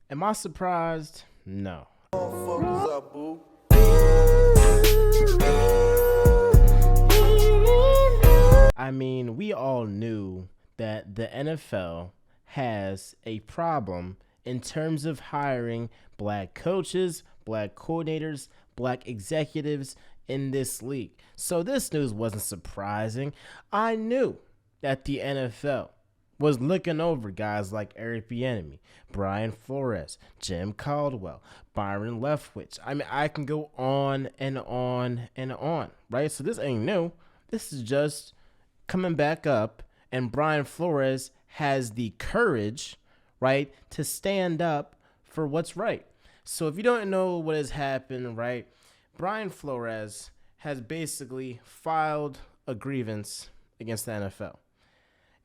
Am I surprised? No. Motherfuckers up, boo. I mean, we all knew that the NFL has a problem in terms of hiring black coaches, black coordinators, black executives in this league. So this news wasn't surprising. I knew that the NFL was looking over guys like Eric Bieniemy, Brian Flores, Jim Caldwell, Byron Leftwich. I mean, I can go on and on and on, right? So this ain't new. This is just coming back up, and Brian Flores has the courage, right, to stand up for what's right. So if you don't know what has happened, right, Brian Flores has basically filed a grievance against the NFL.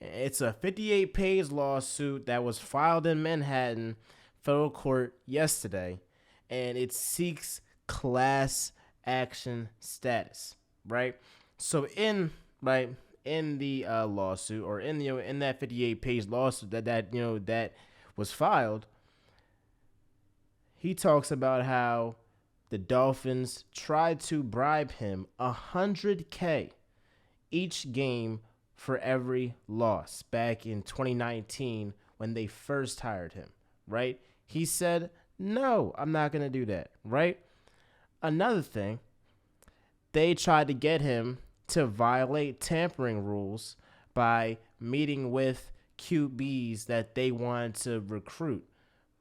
It's a 58-page lawsuit that was filed in Manhattan federal court yesterday, and it seeks class action status, right? So in the lawsuit, or in that 58-page lawsuit that was filed, he talks about how the Dolphins tried to bribe him $100K each game for every loss back in 2019 when they first hired him, right? He said, no, I'm not going to do that, right? Another thing, they tried to get him to violate tampering rules by meeting with QBs that they wanted to recruit,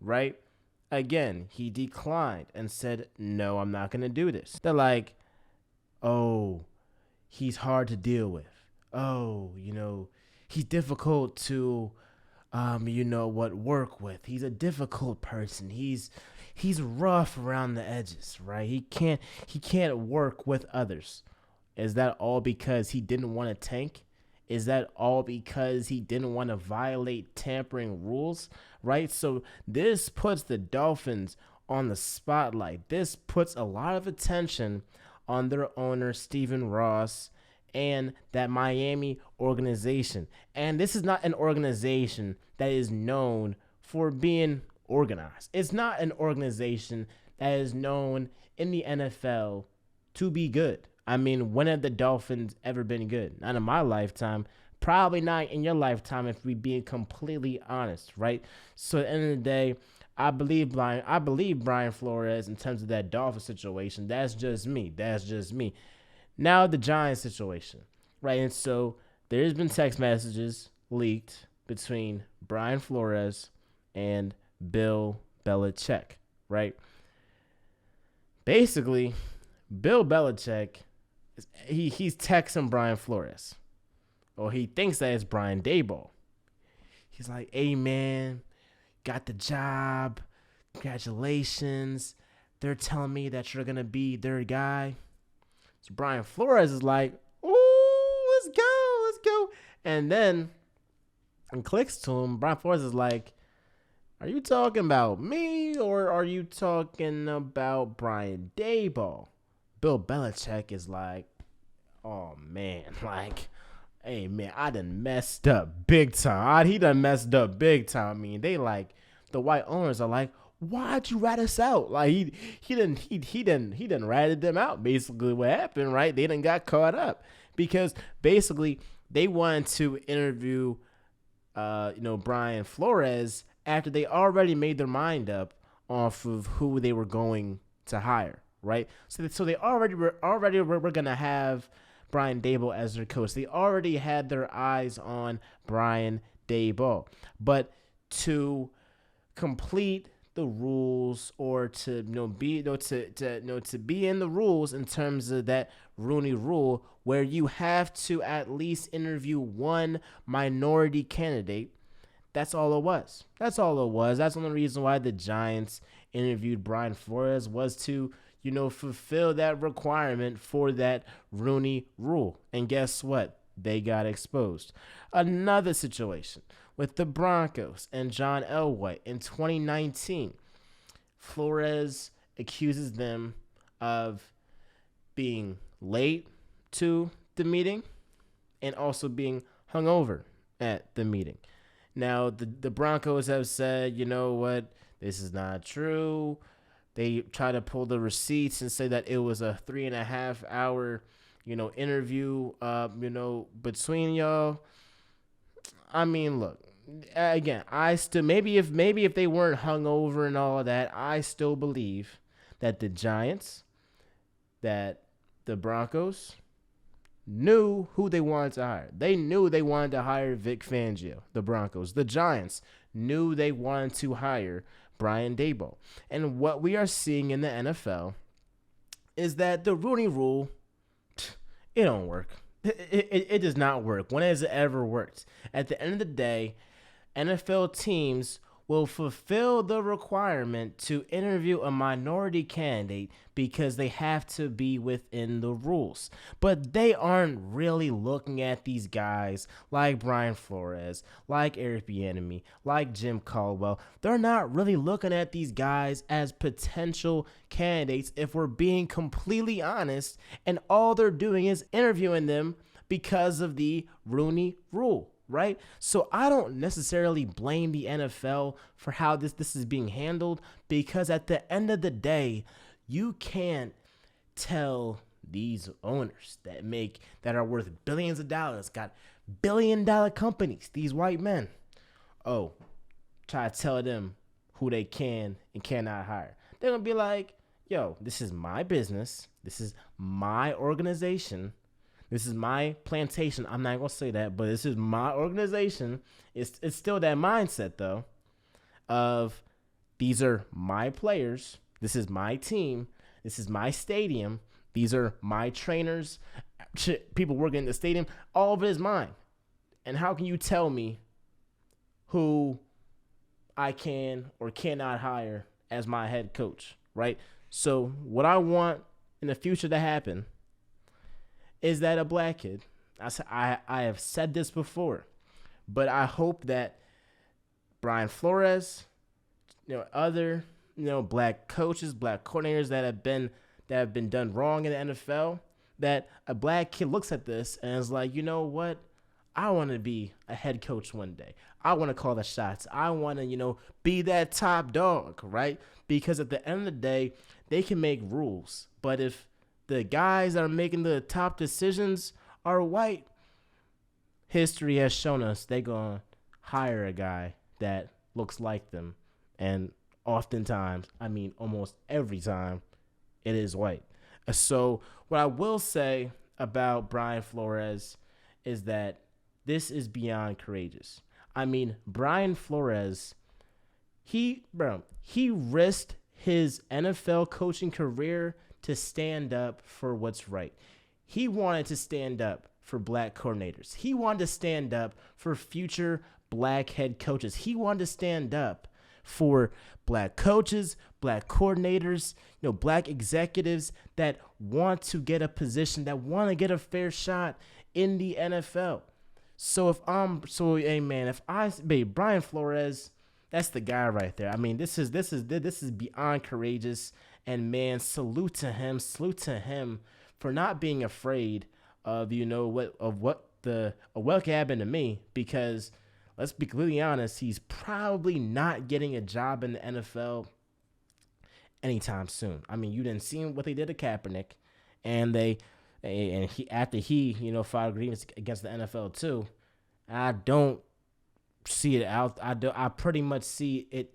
right? Again, he declined and said, no, I'm not going to do this. They're like, oh, he's hard to deal with. Oh, he's difficult to, work with. He's a difficult person. He's rough around the edges, right? He can't work with others. Is that all because he didn't want to tank? Is that all because he didn't want to violate tampering rules, right? So this puts the Dolphins on the spotlight. This puts a lot of attention on their owner, Stephen Ross, and that Miami organization. And this is not an organization that is known for being organized. It's not an organization that is known in the NFL to be good. I mean, when have the Dolphins ever been good? Not in my lifetime. Probably not in your lifetime, if we're being completely honest, right? So at the end of the day, I believe Brian Flores in terms of that Dolphin situation. That's just me. Now the Giants situation, right? And so there's been text messages leaked between Brian Flores and Bill Belichick, right? Basically, Bill Belichick, he's texting Brian Flores, or he thinks that it's Brian Daboll. He's like, hey, man, got the job. Congratulations. They're telling me that you're going to be their guy. So Brian Flores is like, ooh, let's go. And then, and clicks to him, Brian Flores is like, are you talking about me, or are you talking about Brian Daboll? Bill Belichick is like, oh, man, like, hey, man, I done messed up big time. He done messed up big time. I mean, they like, the white owners are like, why'd you rat us out? Like, he done ratted them out, basically what happened, right? They done got caught up because basically they wanted to interview, Brian Flores after they already made their mind up off of who they were going to hire, right? So they already were going to have Brian Daboll as their coach. They already had their eyes on Brian Daboll. But to complete the rules, or to be to be in the rules in terms of that Rooney Rule, where you have to at least interview one minority candidate. That's all it was. That's the only reason why the Giants interviewed Brian Flores, was to fulfill that requirement for that Rooney Rule. And guess what? They got exposed. Another situation with the Broncos and John Elway in 2019. Flores accuses them of being late to the meeting and also being hungover at the meeting. Now, the Broncos have said, you know what, This is not true. They try to pull the receipts and say that it was a 3.5 hour, interview, between y'all. I mean, look, again, I still maybe if they weren't hungover and all of that, I still believe that the Giants, that the Broncos knew who they wanted to hire. They knew they wanted to hire Vic Fangio. The Broncos, the Giants knew they wanted to hire Brian Daboll. And what we are seeing in the NFL is that the Rooney Rule, it don't work. It does not work. When has it ever worked? At the end of the day, NFL teams will fulfill the requirement to interview a minority candidate because they have to be within the rules. But they aren't really looking at these guys like Brian Flores, like Eric Bieniemy, like Jim Caldwell. They're not really looking at these guys as potential candidates if we're being completely honest, and all they're doing is interviewing them because of the Rooney Rule. Right? So I don't necessarily blame the NFL for how this is being handled, because at the end of the day, you can't tell these owners that are worth billions of dollars, got billion-dollar companies, these white men, oh, try to tell them who they can and cannot hire. They're going to be like, yo, this is my business. This is my organization. This is my plantation. I'm not going to say that, but this is my organization. It's still that mindset, though, of these are my players. This is my team. This is my stadium. These are my trainers, people working in the stadium. All of it is mine. And how can you tell me who I can or cannot hire as my head coach, right? So what I want in the future to happen is that a black kid, I have said this before, but I hope that Brian Flores, other, black coaches, black coordinators that have been done wrong in the NFL, that a black kid looks at this and is like, you know what? I want to be a head coach one day. I want to call the shots. I want to, be that top dog, right? Because at the end of the day, they can make rules, but if the guys that are making the top decisions are white, history has shown us they're going to hire a guy that looks like them. And oftentimes, almost every time, it is white. So what I will say about Brian Flores is that this is beyond courageous. Brian Flores, he risked his NFL coaching career to stand up for what's right. He wanted to stand up for black coordinators. He wanted to stand up for future black head coaches. He wanted to stand up for black coaches, black coordinators, black executives that want to get a position, that want to get a fair shot in the NFL. So Brian Flores, that's the guy right there. This is beyond courageous. And man, salute to him for not being afraid of what could happen to me. Because let's be completely honest, he's probably not getting a job in the NFL anytime soon. You didn't see what they did to Kaepernick, and after he filed agreements against the NFL too. I don't see it out. I pretty much see it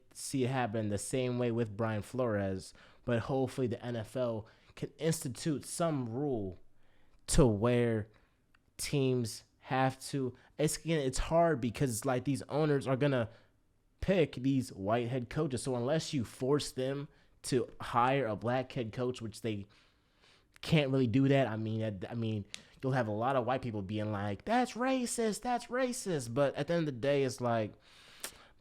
happen the same way with Brian Flores. But hopefully the NFL can institute some rule to where teams have to. It's hard because like these owners are gonna pick these white head coaches. So unless you force them to hire a black head coach, which they can't really do that. You'll have a lot of white people being like, "That's racist. That's racist." But at the end of the day, it's like,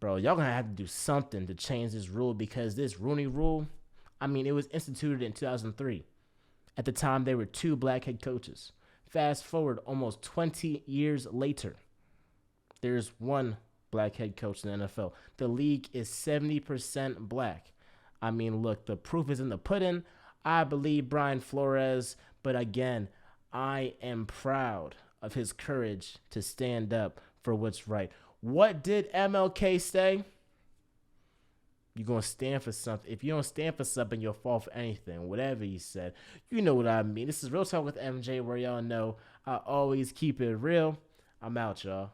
bro, y'all gonna have to do something to change this rule, because this Rooney Rule, it was instituted in 2003. At the time, there were 2 black head coaches. Fast forward almost 20 years later, there's 1 black head coach in the NFL. The league is 70% black. Look, the proof is in the pudding. I believe Brian Flores, but again, I am proud of his courage to stand up for what's right. What did MLK say? You're going to stand for something. If you don't stand for something, you'll fall for anything. Whatever he said. You know what I mean. This is Real Talk with MJ, where y'all know I always keep it real. I'm out, y'all.